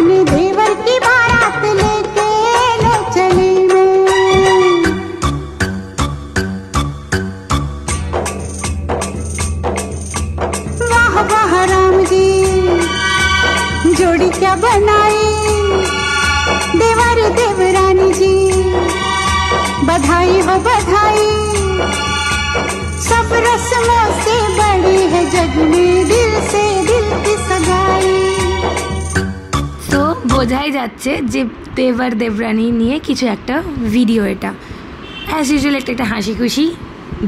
अपने देवर की बारात लेके ले चली मैं। वाह वाह राम जी जोड़ी क्या बनाई, देवर देवरानी जी बधाई हो बधाई। सब रस्मों से बड़ी है जग में दिल से दिल की सगाई। তো বোঝাই যাচ্ছে যে দেবর দেবরানী নিয়ে কিছু একটা ভিডিও, এটা অ্যাজ ইউজুয়াল একটা হাসি খুশি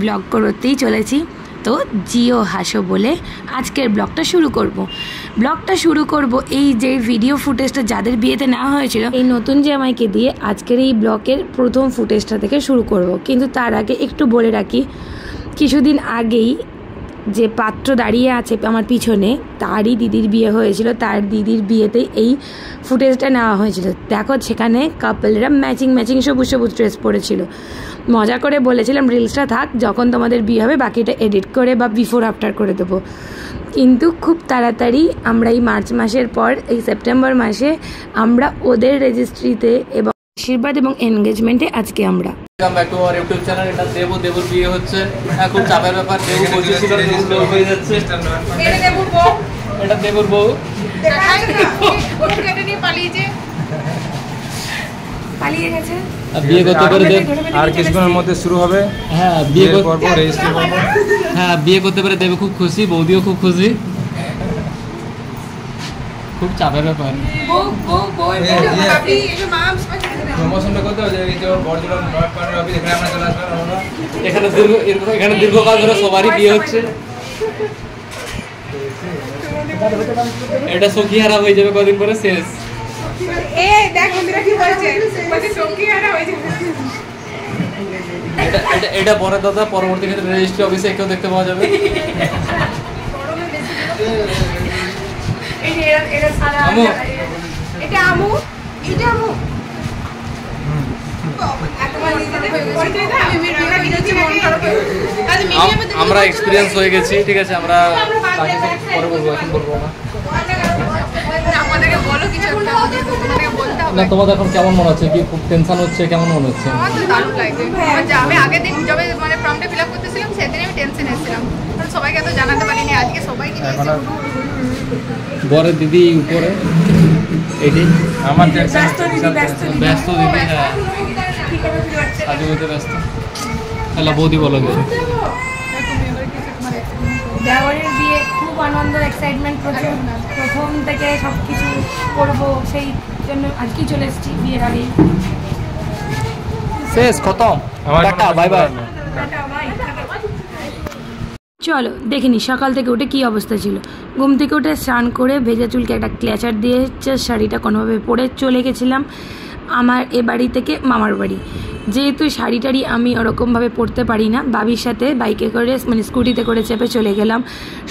ব্লগ করতেই চলেছি। তো জিও হাসো বলে আজকের ব্লগটা শুরু করব এই যে ভিডিও ফুটেজটা যাদের বিয়েতে নেওয়া হয়েছিল এই নতুন জামাইকে দিয়ে আজকের এই ব্লগের প্রথম ফুটেজটা থেকে শুরু করব। কিন্তু তার আগে একটু বলে রাখি, কিছুদিন আগেই যে পাত্র দাঁড়িয়ে আছে আমার পিছনে তারই দিদির বিয়ে হয়েছিল, তার দিদির বিয়েতেই এই ফুটেজটা নেওয়া হয়েছিল। দেখো সেখানে কাপলরা ম্যাচিং সবুজ ড্রেস পরেছিল। মজা করে বলেছিলাম রিলসটা থাক, যখন তোমাদের বিয়ে হবে বাকিটা এডিট করে বা বিফোর আফটার করে দেবো। কিন্তু খুব তাড়াতাড়ি আমরা এই মার্চ মাসের পর এই সেপ্টেম্বর মাসে আমরা ওদের রেজিস্ট্রিতে এবং আশীর্বাদ এবং এনগেজমেন্টে আজকে আমরা ইউটিউব চ্যানেল। এটা দেবুর বিয়ে হচ্ছে, খুব চাপের ব্যাপার। দেবু বলছিল হয়ে যাচ্ছে, এটা দেবুর বউ পালিয়ে গেছে। বিয়ে করতে পারে আর কিছুক্ষণের মধ্যে শুরু হবে। হ্যাঁ বিয়ে করবো, রেজিস্ট্রি করবো। হ্যাঁ বিয়ে করতে পারে দেবু খুব খুশি, বৌদিও খুব খুশি। খুব চাপের ব্যাপার। এখানে দীর্ঘকাল ধরে সবারই বিয়ে হচ্ছে। এটা সখীহারা হয়ে যাবে কদিন পরে, শেষ। এটা পরে দাদা পরবর্তী ক্ষেত্রে রেজিস্ট্রি অফিসে কেউ দেখতে পাওয়া যাবে। আমরা এক্সপিরিয়েন্স হয়ে গেছি, ঠিক আছে। আমরা পরে বলবো, এখন বলবো না। না তোমাদের এখন কেমন মনে হচ্ছে? কি খুব টেনশন হচ্ছে? কেমন মনে হচ্ছে? দারুণ লাগছে। আমি আগের দিন যবে মানে ফর্মটা ফিল আপ করতেছিলাম সেদিন আমি টেনশন এসেছিলাম, সবাইকে তো জানাতে পারিনি। আজকে সবাইকে বরের দিদি উপরে, এটি আমার ব্যস্ত দিদি। হ্যাঁ আজকে বলতে ব্যস্ত। হ্যালো বৌদি বলো কিছু। দেওয়ারের বিয়ে খুব আনন্দ, এক্সাইটমেন্ট প্রথম থেকে সব কিছু করবো, সেই জন্য আজকেই চলে এসেছি বিয়ের আগে। শেষ খতম, টাটা বাই বাই। চলো দেখিনি সকাল থেকে উঠে কি অবস্থা ছিল। ঘুম থেকে উঠে স্নান করে ভেজা চুলকে একটা ক্ল্যাচার দিয়ে শাড়িটা কোনোভাবে পরে চলে গেছিলাম আমার এ বাড়ি থেকে মামার বাড়ি। যেহেতু শাড়ি টাড়ি আমি ওরকমভাবে পরতে পারি না, বাবির সাথে বাইকে করে মানে স্কুটিতে করে চেপে চলে গেলাম।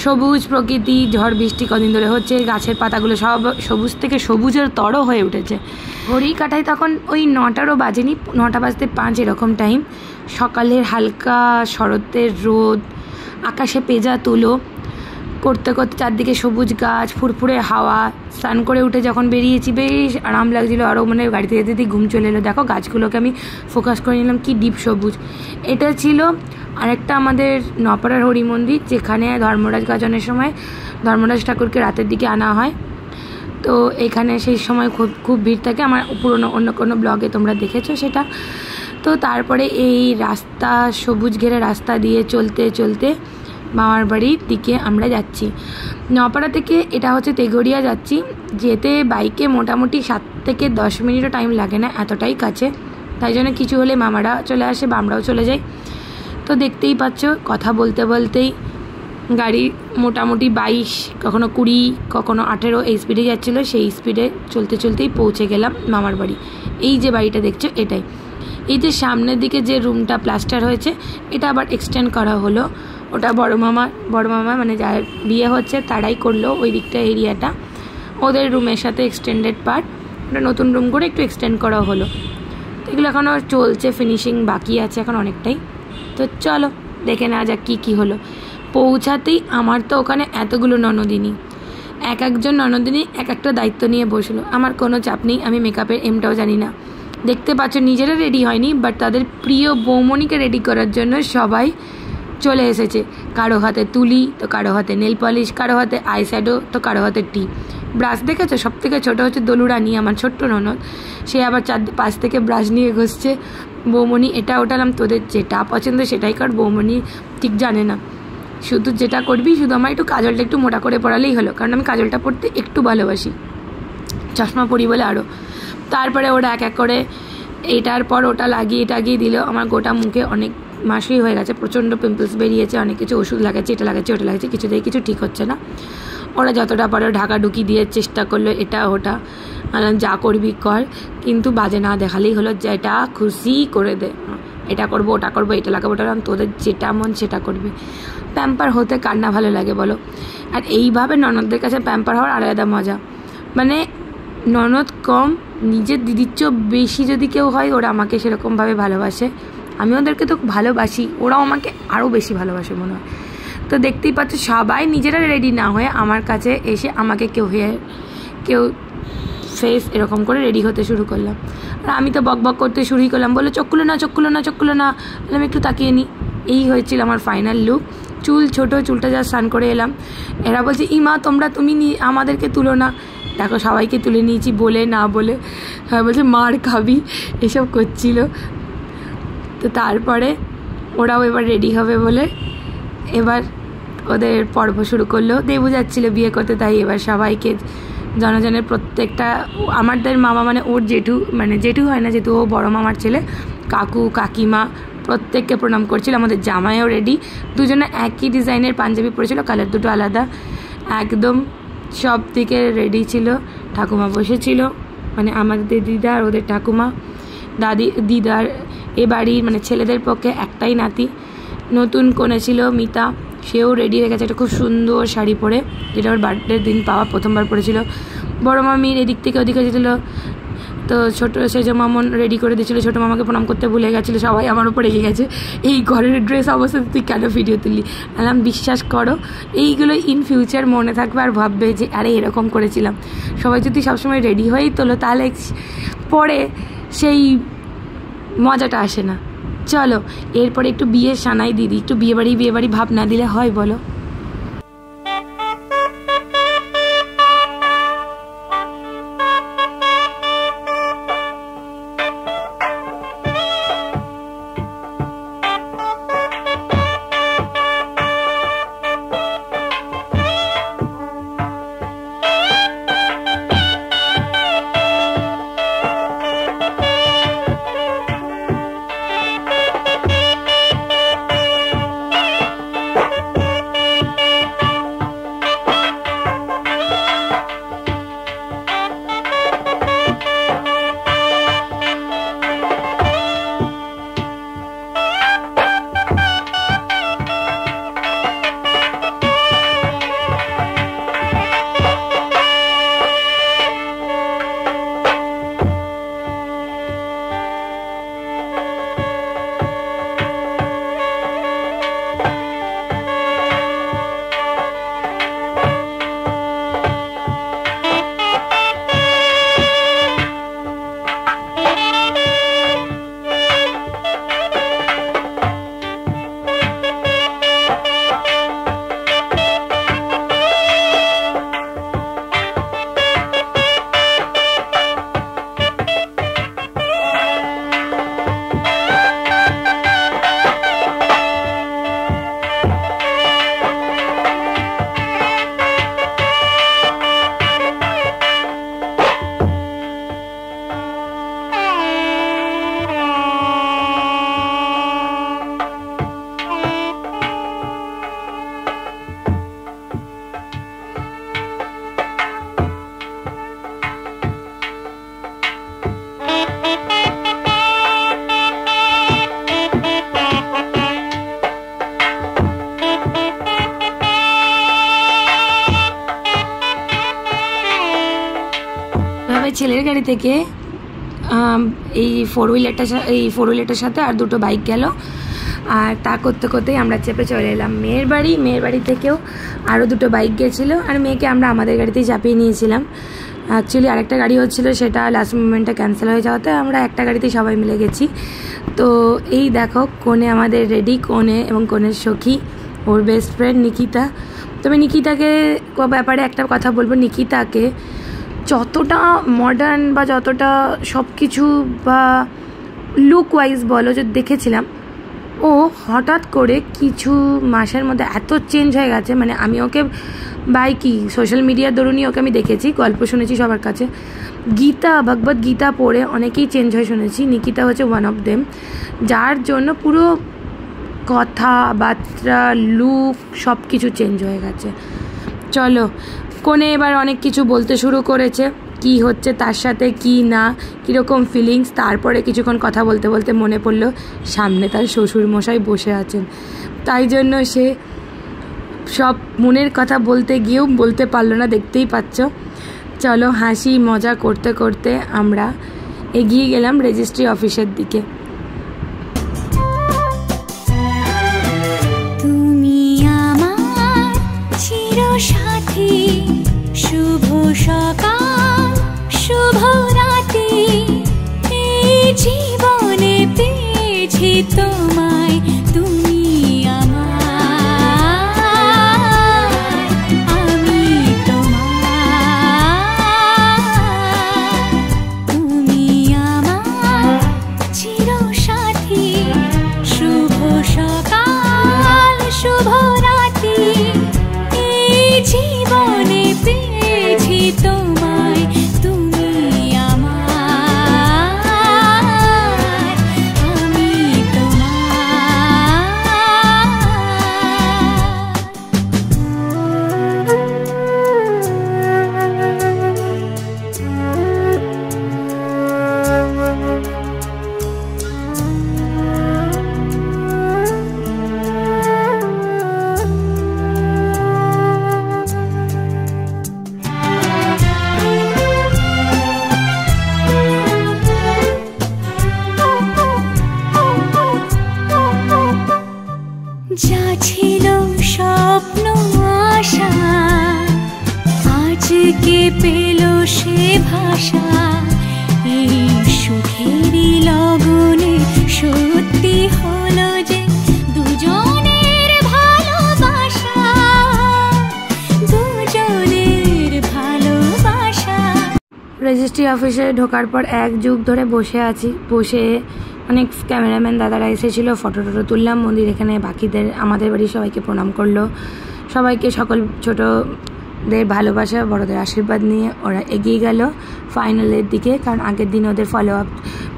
সবুজ প্রকৃতি, ঝড় বৃষ্টি কদিন ধরে হচ্ছে, গাছের পাতাগুলো সব সবুজ থেকে সবুজের তর হয়ে উঠেছে। ঘড়ি কাটায় তখন ওই 9টারও বাজেনি, 9টা বাজতে 5 এরকম টাইম। সকালের হালকা শরতের রোদ, আকাশে পেঁজা তুলো করতে করতে চারদিকে সবুজ গাছ, ফুরফুরে হাওয়া। স্নান করে উঠে যখন বেরিয়েছি বেশ আরাম লাগছিলো, আরও মানে গাড়িতে যেতে ঘুম চলে এলো। দেখো গাছগুলোকে আমি ফোকাস করে নিলাম, কি ডিপ সবুজ। এটা ছিল আরেকটা আমাদের নপাড়ার হরি মন্দির, যেখানে ধর্মরাজ গাজনের সময় ধর্মরাজ ঠাকুরকে রাতের দিকে আনা হয়। তো এখানে সেই সময় খুব ভিড় থাকে, আমার পুরনো অন্য কোনো ব্লগে তোমরা দেখেছো সেটা। তো তারপরে এই রাস্তা, সবুজ ঘেরা রাস্তা দিয়ে চলতে চলতে মামার বাড়ির দিকে আমরা যাচ্ছি। নপাড়া থেকে এটা হচ্ছে তেগড়িয়া যাচ্ছি, যেতে বাইকে মোটামুটি 7 থেকে 10 মিনিটও টাইম লাগে না, এতটাই কাছে। তাই জন্য কিছু হলে মামারা চলে আসে বা আমরাও চলে যাই। তো দেখতেই পাচ্ছ কথা বলতে বলতেই গাড়ি মোটামুটি 22, কখনো 20, কখনো 18 এই স্পিডে যাচ্ছিলো। সেই স্পিডে চলতে চলতেই পৌঁছে গেলাম মামার বাড়ি। এই যে বাড়িটা দেখছো এটাই। এই যে সামনের দিকে যে রুমটা প্লাস্টার হয়েছে এটা আবার এক্সটেন্ড করা হলো। ওটা বড় মামা মানে যার বিয়ে হচ্ছে তারাই করলো ওই দিকটা এরিয়াটা, ওদের রুমের সাথে এক্সটেন্ডেড পার্ট। ওটা নতুন রুম করে একটু এক্সটেন্ড করা হলো। এগুলো এখনও চলছে, ফিনিশিং বাকি আছে এখন অনেকটাই। তো চলো দেখে নেওয়া যাক কী কী হলো। পৌঁছাতেই আমার তো ওখানে এতগুলো ননদিনী, একজন ননদিনী এক একটা দায়িত্ব নিয়ে বসলো। আমার কোনো চাপ নেই, আমি মেকআপের এমটাও জানি না। দেখতে পাচ্ছ নিজেরা রেডি হয়নি, বাট তাদের প্রিয় বৌমণিকে রেডি করার জন্য সবাই চলে এসেছে। কারো হাতে তুলি, তো কারো হাতে নেল পলিশ, কারো হাতে আইশ্যাডো, তো কারো হাতে টিপ। ব্রাশ দেখেছো? সব থেকে ছোটো হচ্ছে দোলুরানি, আমার ছোট্ট ননদ। সে আবার 4-5 থেকে ব্রাশ নিয়ে ঘষছে। বৌমণি এটা ওঠালাম, তোদের যেটা পছন্দ সেটাই কর। বৌমণি ঠিক জানে না, শুধু যেটা করবি, শুধু আমার একটু কাজলটা একটু মোটা করে পড়ালেই হলো, কারণ আমি কাজলটা পড়তে একটু ভালোবাসি, চশমা পরি বলে আরও। তারপরে ওরা এক এক করে এটার পর ওটা লাগিয়ে টাগিয়ে দিল। আমার গোটা মুখে অনেক মাসই হয়ে গেছে, প্রচণ্ড পিম্পলস বেরিয়েছে, অনেক কিছু ওষুধ লাগাচ্ছে, এটা লাগাচ্ছে ওটা লাগাচ্ছে, কিছুতেই কিছু ঠিক হচ্ছে না। ওরা যতটা পারে ঢাকা ঢুকি দিয়ে চেষ্টা করলো, এটা ওটা, যা করবি কর, কিন্তু বাজে না দেখালেই হলো, যেটা খুশি করে দে, এটা করবো ওটা করবো, এটা লাগাবো ওটা, তোদের যেটা মন সেটা করবি। প্যাম্পার হতে কার না ভালো লাগে বলো? আর এইভাবে ননদদের কাছে প্যাম্পার হওয়ার আলাদা মজা। মানে ননদ কম, নিজের দিদির চেয়েও বেশি যদি কেউ হয়, ওরা আমাকে সেরকমভাবে ভালোবাসে। আমি ওদেরকে তো ভালোবাসি, ওরাও আমাকে আরও বেশি ভালোবাসে মনে হয়। তো দেখতেই পাচ্ছ সবাই নিজেরা রেডি না হয়ে আমার কাছে এসে আমাকে কেউ ফেস এরকম করে রেডি হতে শুরু করলাম। আর আমি তো বক বক করতে শুরুই করলাম, বলে চোখ খুলো না, চোখ খুলো না, চোখ খুলো না। আমি একটু তাকিয়ে নিই। এই হয়েছিল আমার ফাইনাল লুক। চুল ছোটো, চুলটা যা স্নান করে এলাম। এরা বলছে ইমা তুমি আমাদেরকে তুলো না। দেখো সবাইকে তুলে নিয়েছি, বলে না বলে। বলছে মার খাবি, এসব করছিল। তো তারপরে ওরাও এবার রেডি হবে বলে এবার ওদের পর্ব শুরু করলো। দেবু যাচ্ছিলো বিয়ে করতে, তাই এবার সবাইকে জনজনের প্রত্যেকটা, আমাদের মামা মানে ওর জেঠু, মানে জেঠু হয় না যেহেতু ও বড় মামার ছেলে, কাকু কাকিমা প্রত্যেককে প্রণাম করছিল। আমাদের জামাইও রেডি, দুজনে একই ডিজাইনের পাঞ্জাবি পরেছিল, কালার দুটো আলাদা, একদম সব দিকে রেডি ছিল। ঠাকুমা বসেছিল, মানে আমাদের দিদা আর ওদের ঠাকুমা। দিদার এ বাড়ির মানে ছেলেদের পক্ষে একটাই নাতি, নতুন কনে ছিল মিতা, সেও রেডি হয়ে গেছে একটা খুব সুন্দর শাড়ি পরে, যেটা ওর বার্থডের দিন পাওয়া প্রথমবার পরেছিল। বড় মামির এদিক থেকে ওদিকে যেছিল, তো ছোটো সেজ মামন রেডি করে দিয়েছিলো, ছোটো মামাকে প্রণাম করতে ভুলে গেছিলো। সবাই আমার উপর রেগে গেছে, এই ঘরের ড্রেস অবস্থাতে তুই কেন ভিডিও তুললি? বললাম বিশ্বাস করো, এইগুলো ইন ফিউচার মনে থাকবে আর ভাববে যে আরে এরকম করেছিলাম। সবাই যদি সবসময় রেডি হয়েই তোলো, তাহলে পরে সেই মজাটা আসে না। চলো এরপরে একটু বিয়ের সানাই দিদি, একটু বিয়ে বাড়ি ভাব না দিলে হয় বলো? ছেলের গাড়ি থেকে এই ফোর হুইলারটার সাথে আর দুটো বাইক গেল। আর তা করতে করতেই আমরা চেপে চলে এলাম মেয়ের বাড়ি থেকেও আরও 2টো বাইক গেছিলো, আর মেয়েকে আমরা আমাদের গাড়িতেই চাপিয়ে নিয়েছিলাম। অ্যাকচুয়ালি আরেকটা গাড়ি হচ্ছিলো, সেটা লাস্ট মোমেন্টে ক্যান্সেল হয়ে যাওয়াতে আমরা একটা গাড়িতেই সবাই মিলে গেছি। তো এই দেখো কনে আমাদের রেডি, কনে এবং কনের সখী, ওর বেস্ট ফ্রেন্ড নিকিতা। তবে নিকিতাকে ব্যাপারে একটা কথা বলবো, নিকিতাকে যতটা মডার্ন বা যতটা সব কিছু বা লুক ওয়াইজ বলো যে দেখেছিলাম, ও হঠাৎ করে কিছু মাসের মধ্যে এত চেঞ্জ হয়ে গেছে। মানে আমি ওকে বাই কি সোশ্যাল মিডিয়ার দরুনই ওকে আমি দেখেছি, গল্প শুনেছি সবার কাছে, ভগবত গীতা পড়ে অনেকেই চেঞ্জ হয়ে শুনেছি। নিকিতা হচ্ছে ওয়ান অফ দেম, যার জন্য পুরো কথাবার্তা লুক সব কিছু চেঞ্জ হয়ে গেছে। চলো কোনে এবার অনেক কিছু বলতে শুরু করেছে, কি হচ্ছে তার সাথে কি না, কীরকম ফিলিংস। তারপরে কিছুক্ষণ কথা বলতে বলতে মনে পড়লো সামনে তার শ্বশুরমশাই বসে আছেন, তাই জন্য সে সব মনের কথা বলতে গিয়েও বলতে পারলো না, দেখতেই পাচ্ছ। চলো হাসি মজা করতে করতে আমরা এগিয়ে গেলাম রেজিস্ট্রি অফিসের দিকে। তুমি আমার চিরসাথী, শুভ সকাল শুভ রাতি, এই জীবনে পেয়েছি তোমায়, তুমি আমার, আমি তোমার। তুমি আমার চিরসাথী, শুভ সকাল শুভ রাতি, এই জীবনে পেয়েছি তোমায়, তুমি আমার, আমি যা ছিল স্বপ্ন আশা, আজকে পেল সে ভাষা, এই সুখেরই লগনে সত্যি হলো যে দুজনের ভালোবাসা, দুজনের ভালোবাসা। রেজিস্ট্রি অফিসে ঢোকার পর 1 যুগ ধরে বসে আছি, বসে অনেক ক্যামেরাম্যান দাদারা এসেছিলো, ফটো তুললাম। মন্দির এখানে বাকিদের আমাদের বাড়ির সবাইকে প্রণাম করলো, সবাইকে সকল ছোটোদের ভালোবাসা বড়দের আশীর্বাদ নিয়ে ওরা এগিয়ে গেল ফাইনালের দিকে। কারণ আগের দিন ওদের ফলো আপ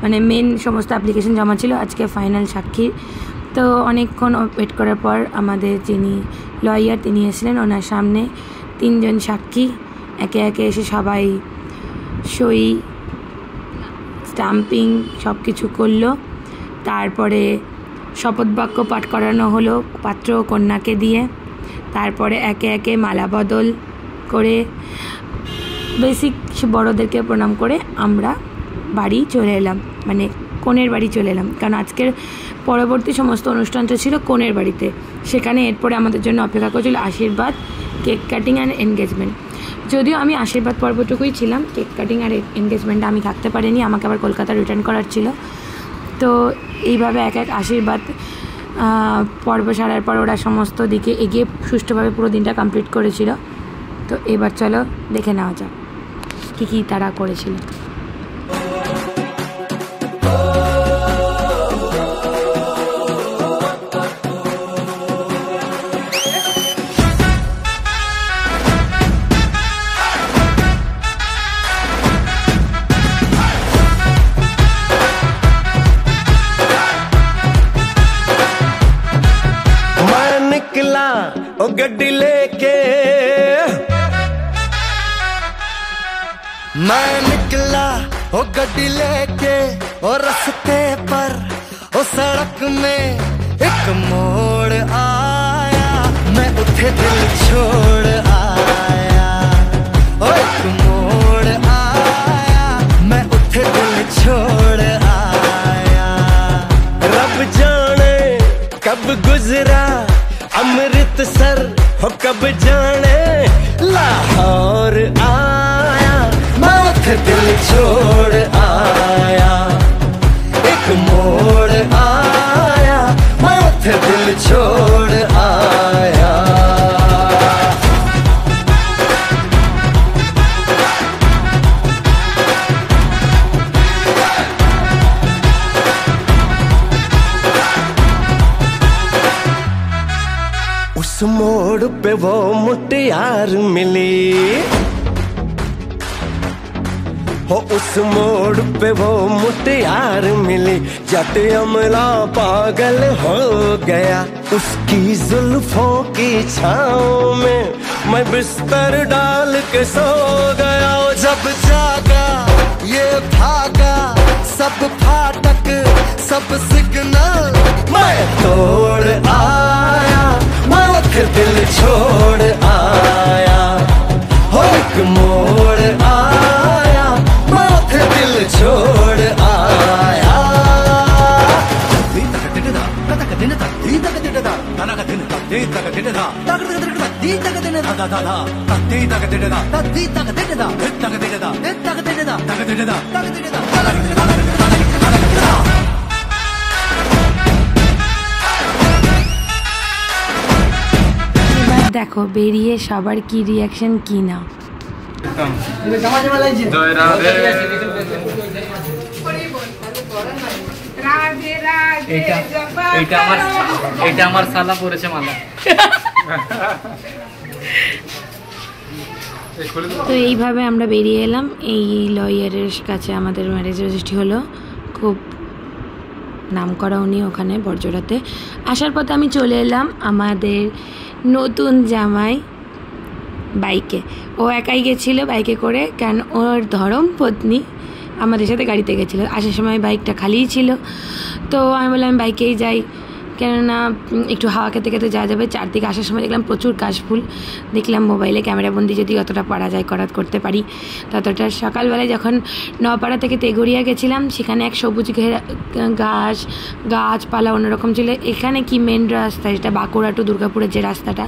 মানে মেন সমস্ত অ্যাপ্লিকেশন জমা ছিল, আজকে ফাইনাল সাক্ষী। তো অনেকক্ষণ ওয়েট করার পর আমাদের যিনি লয়ার তিনি এসেছিলেন, ওনার সামনে 3 জন সাক্ষী একে একে এসে সবাই সই স্টাম্পিং সব কিছু করলো। তারপরে শপথ বাক্য পাঠ করানো হলো পাত্র ও কন্যাকে দিয়ে। তারপরে একে একে মালা বদল করে বেসিক বড়োদেরকে প্রণাম করে আমরা বাড়ি চলে এলাম, মানে কনের বাড়ি চলে এলাম। কারণ আজকের পরবর্তী সমস্ত অনুষ্ঠানটা ছিল কনের বাড়িতে, সেখানে এরপরে আমাদের জন্য অপেক্ষা করছিল আশীর্বাদ, কেক কাটিং অ্যান্ড এনগেজমেন্ট। যদিও আমি আশীর্বাদ পর্বটুকুই ছিলাম, কেক কাটিং আর এনগেজমেন্টে আমি থাকতে পারিনি, আমাকে আবার কলকাতা রিটার্ন করার ছিল। তো এইভাবে এক এক আশীর্বাদ পর্ব সারার পর ওরা সমস্ত দিকে এগিয়ে সুষ্ঠুভাবে পুরো দিনটা কমপ্লিট করেছিল। তো এবার চলো দেখে নেওয়া যাক কী কী তারা করেছিল। ओ गड्डी लेके मैं निकला, ओ गड्डी लेके ओ रास्ते पर ओ सड़क में एक मोड़ आया, मैं उठे दिल छोड़ आया, ओ एक मोड़ आया, मैं उठे दिल छोड़ आया। रब जाने गुजरा अमृतसर हो कब जाने लाहौर आया मैं उठे दिल छोड़ आया एक मोड़ आया मैं उठे दिल छोड़ आया उस मोड़ पे वो मुटियार मिली हो उस मोड़ पे वो मुटियार मिली जट अमला पागल हो गया उसकी जुल्फों की छाँव में मैं बिस्तर डाल के सो गया जब जागा ये भागा सब फाटक सब सिग्नल मैं तोड़ आया मैं दिल छोड़ आया हो एक मोड़ आया मैं दिल छोड़ आया দেখো বেরিয়ে সবার কি রিয়াকশন কি না। এটা আমার সালা পড়েছে মালা। তো এইভাবে আমরা বেরিয়ে এলাম। এই লয়ারের কাছে আমাদের ম্যারেজ রেজিস্ট্রি হলো, খুব নাম করা উনি ওখানে বড়জোড়াতে। আসার পথে আমি চলে এলাম আমাদের নতুন জামাই বাইকে। ও একাই গেছিলো বাইকে করে, কারণ ওর ধরম পত্নী আমাদের সাথে গাড়িতে গেছিলো। আসার সময় বাইকটা খালিই ছিল, তো আমি বললাম বাইকেই যাই, কেননা একটু হাওয়া খেতে খেতে যাওয়া যাবে। চারদিকে আসার সময় দেখলাম প্রচুর কাশফুল, দেখলাম মোবাইলে ক্যামেরাবন্দি যদি অতটা পারা যায় করতে পারি ততটা। সকালবেলায় যখন নপাড়া থেকে তেঘরিয়া গেছিলাম সেখানে এক সবুজ গাছপালা অন্যরকম ছিল। এখানে কি মেন রাস্তা, যেটা বাঁকুড়া টু দুর্গাপুরের যে রাস্তাটা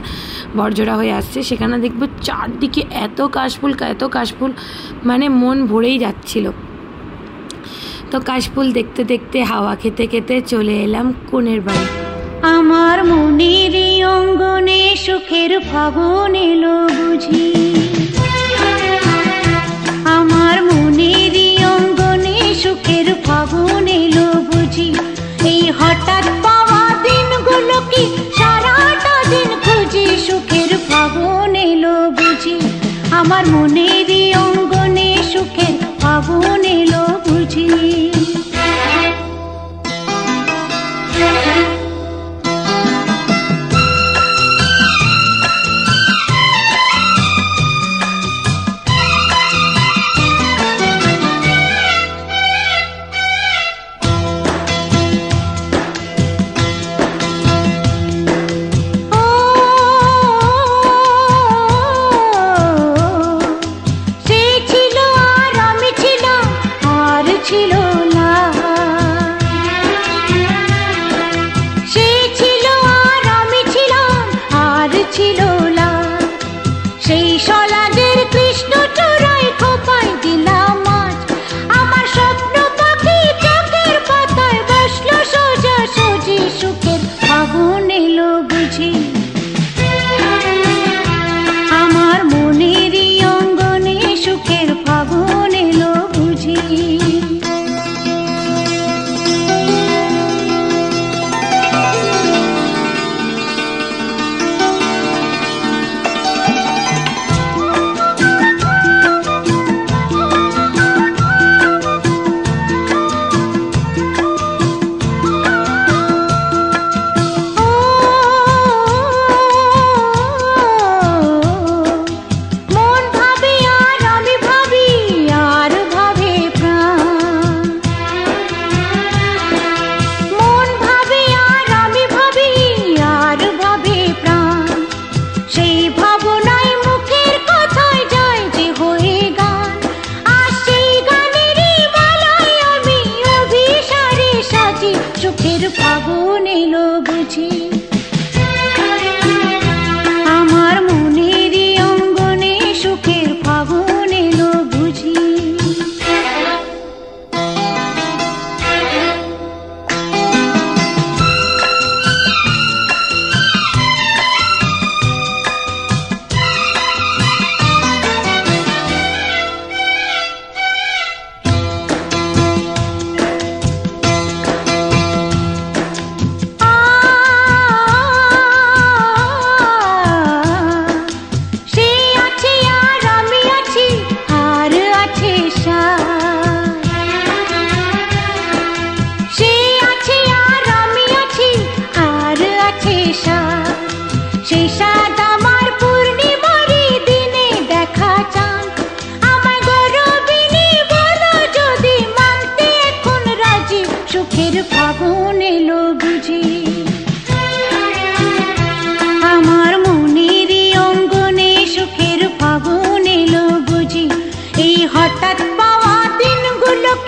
বড়জোড়া হয়ে আসছে, সেখানে দেখবো চারদিকে এত কাশফুল মানে মন ভরেই যাচ্ছিল। তো কাশফুল দেখতে দেখতে হাওয়া খেতে খেতে চলে এলাম কোণের বাড়ি। আমার মনের অঙ্গনে সুখের ফাগুন এলো বুঝি, আমার মনের অঙ্গনে সুখের ফাগুন এলো বুঝি, এই হঠাৎ পাওয়া দিনগুলো কি সারাটা দিন খুঁজি, সুখের ফাগুন এলো বুঝি, আমার মনের অঙ্গনে সুখের ফাগুন এলো বুঝি।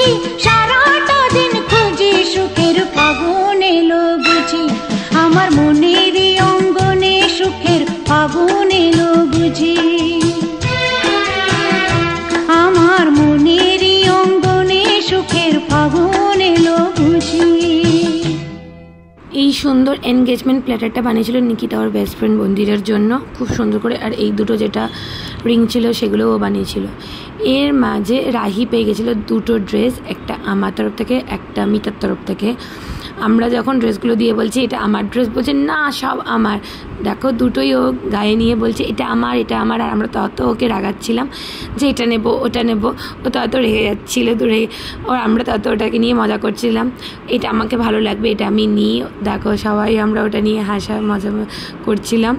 কি সারাটা দিন খুঁজি সুখের ফাগুন এলো বুঝি আমার মনেরই অঙ্গনে সুখের ফাগুন এলো বুঝি আমার মনেরই অঙ্গনে সুখের ফাগুন এলো বুঝি। এই সুন্দর এনগেজমেন্ট প্ল্যাটারটা বানিয়েছিল নিকিতা ওর বেস্ট ফ্রেন্ড মন্দিরের জন্য খুব সুন্দর করে। আর এই দুটো যেটা রিং ছিল সেগুলোও বানিয়েছিল। এর মাঝে রাহি পেয়ে গেছিলো দুটো ড্রেস, একটা আমার তরফ থেকে একটা মিতার তরফ থেকে। আমরা যখন ড্রেসগুলো দিয়ে বলছি এটা আমার ড্রেস, বলছে না সব আমার। দেখো দুটোই ও গায়ে নিয়ে বলছে এটা আমার এটা আমার। আর আমরা তত ওকে রাগাচ্ছিলাম যে এটা নেবো ওটা নেবো, ও তত রেগে যাচ্ছিলো দূরে। ওর আমরা তত ওটাকে নিয়ে মজা করছিলাম, এটা আমাকে ভালো লাগবে এটা আমি নিই। দেখো সবাই আমরা ওটা নিয়ে হাসা মজা করছিলাম।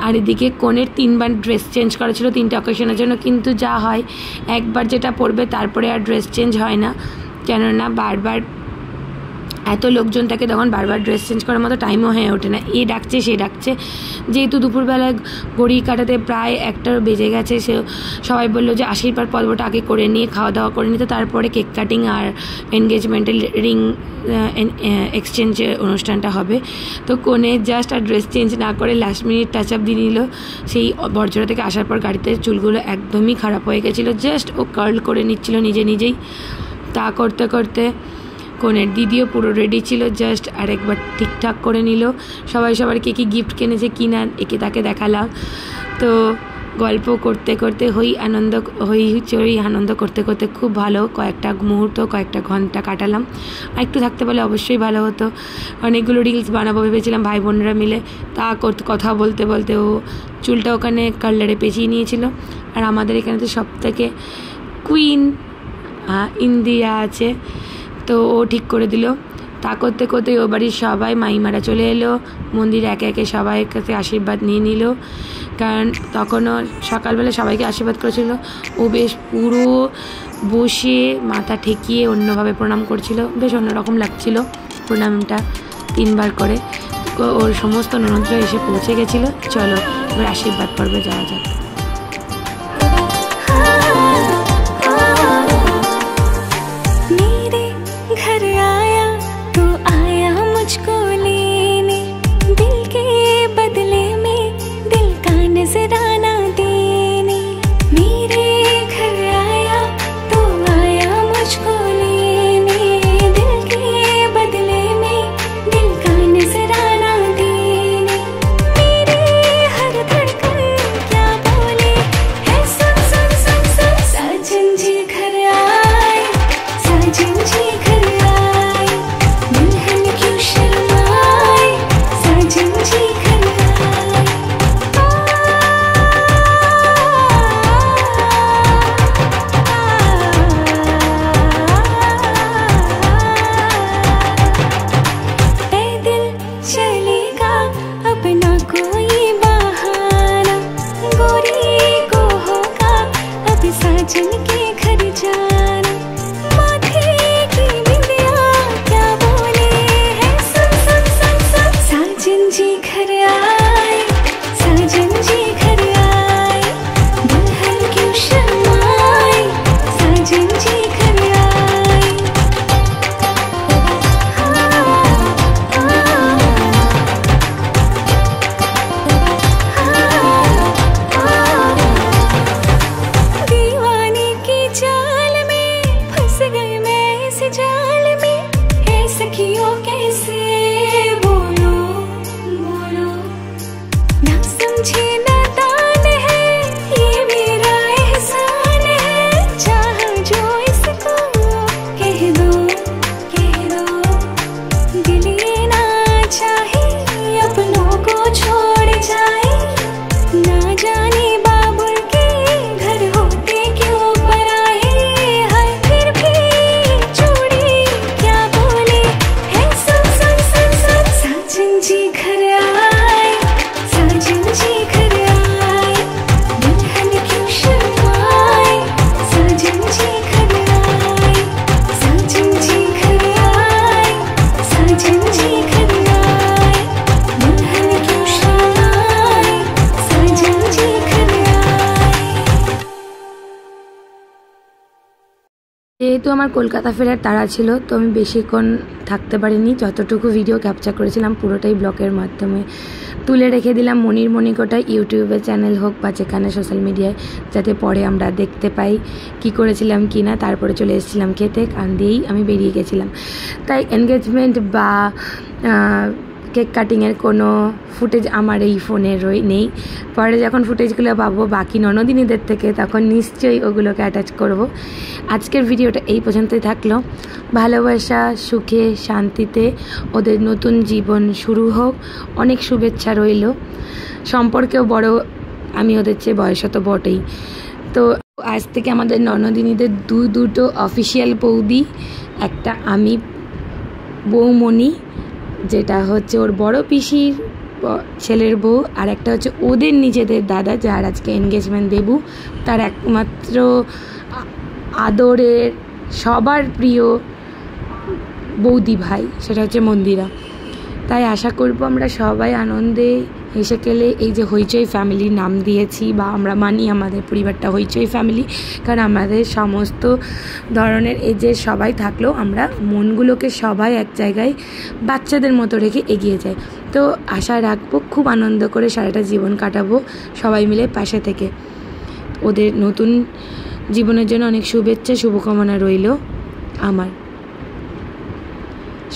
আর এদিকে কনের 3বার ড্রেস চেঞ্জ করা ছিল 3টে অকেশনের জন্য, কিন্তু যা হয় একবার যেটা পরবে তারপরে আর ড্রেস চেঞ্জ হয় না, কেননা বারবার এত লোকজন থাকে তখন বারবার ড্রেস চেঞ্জ করার মতো টাইমও হয়ে ওঠে না। এ ডাকছে সে ডাকছে, যেহেতু দুপুরবেলা ঘড়ি কাটাতে প্রায় 1টা বেজে গেছে, সে সবাই বললো যে আশীর্বাদ পর্বটা আগে করে নিয়ে খাওয়া দাওয়া করে নিতে, তারপরে কেক কাটিং আর এনগেজমেন্টের রিং এক্সচেঞ্জের অনুষ্ঠানটা হবে। তো কোনে জাস্ট আর ড্রেস চেঞ্জ না করে লাস্ট মিনিট টাচ আপ দিয়ে নিল। সেই বরজোড়া থেকে আসার পর গাড়িতে চুলগুলো একদমই খারাপ হয়ে গেছিলো, জাস্ট ও কার্ল করে নিচ্ছিল নিজে নিজেই। তা করতে করতে কনের দিদিও পুরো রেডি ছিল, জাস্ট আরেকবার ঠিকঠাক করে নিল। সবাই সবার কে কী গিফট কিনেছে কি না একে তাকে দেখালাম। তো গল্প করতে করতে হই আনন্দ করতে করতে খুব ভালো কয়েকটা মুহূর্ত কয়েকটা ঘন্টা কাটালাম। আর একটু থাকতে পারলে অবশ্যই ভালো হতো। অনেকগুলো রিলস বানাবো ভেবেছিলাম ভাই বোনরা মিলে, তা কথা বলতে বলতে ও চুলটা ওখানে কালারে পেঁচিয়ে নিয়েছিল। আর আমাদের এখানে তো সব থেকে কুইন ইন্দিরা আছে, তো ও ঠিক করে দিল। তা করতে করতে ও বাড়ির সবাই মাইমারা চলে এলো, মন্দিরে একে একে সবাই কাছে আশীর্বাদ নিয়ে নিল। কারণ তখনও সকালবেলা সবাইকে আশীর্বাদ করেছিল, ও বেশ পুরো বসে মাথা ঠেকিয়ে অন্যভাবে প্রণাম করছিল, বেশ অন্যরকম লাগছিল প্রণামটা 3বার করে। ওর সমস্ত ননদরা এসে পৌঁছে গেছিলো। চলো এবার আশীর্বাদ পর্বে যাওয়া যাক। क्या যেহেতু আমার কলকাতা ফেরার তাড়া ছিল, তো আমি বেশিক্ষণ থাকতে পারিনি। যতটুকু ভিডিও ক্যাপচার করেছিলাম পুরোটাই ব্লগের মাধ্যমে তুলে রেখে দিলাম। মনির মনিকোটা ইউটিউবে চ্যানেল হোক বা যেখানে সোশ্যাল মিডিয়ায়, যাতে পরে আমরা দেখতে পাই কি করেছিলাম কি না। তারপরে চলে এসেছিলাম খেতে, কান দিয়েই আমি বেরিয়ে গেছিলাম। তাই এনগেজমেন্ট বা কেক কাটিংয়ের কোনো ফুটেজ আমার এই ফোনে নেই। পরে যখন ফুটেজগুলো পাবো বাকি ননদিনীদের থেকে, তখন নিশ্চয়ই ওগুলোকে অ্যাটাচ করব। আজকের ভিডিওটা এই পর্যন্তই থাকলো। ভালোবাসা, সুখে, শান্তিতে ওদের নতুন জীবন শুরু হোক, অনেক শুভেচ্ছা রইল। সম্পর্কেও বড়, আমি ওদের চেয়ে বয়স তো বটেই। তো আজ থেকে আমাদের ননদিনীদের দুটো অফিসিয়াল বৌদি, একটা আমি বৌমণি, যেটা হচ্ছে ওর বড় পিসির ছেলের বউ, আর একটা হচ্ছে ওদের নিজেদের দাদা, যার আজকে এনগেজমেন্ট দেবু, তার একমাত্র আদরের সবার প্রিয় বৌদি ভাই, সেটা হচ্ছে মন্দিরা। তাই আশা করব আমরা সবাই আনন্দে হেসে খেলে এই যে হইচই ফ্যামিলির নাম দিয়েছি, বা আমরা মানি আমাদের পরিবারটা হইচই ফ্যামিলি, কারণ আমাদের সমস্ত ধরনের এজের সবাই থাকলেও আমরা মনগুলোকে সবাই এক জায়গায় বাচ্চাদের মতো রেখে এগিয়ে যাই। তো আশা রাখবো খুব আনন্দ করে সারাটা জীবন কাটাবো সবাই মিলে পাশে থেকে। ওদের নতুন জীবনের জন্য অনেক শুভেচ্ছা, শুভকামনা রইল আমার।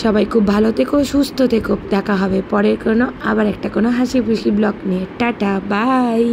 সবাই খুব ভালো থেকো, সুস্থ থেকো। দেখা হবে পরের কোনো আবার একটা কোনো হাসি খুশি ব্লগ নিয়ে। Tata, by.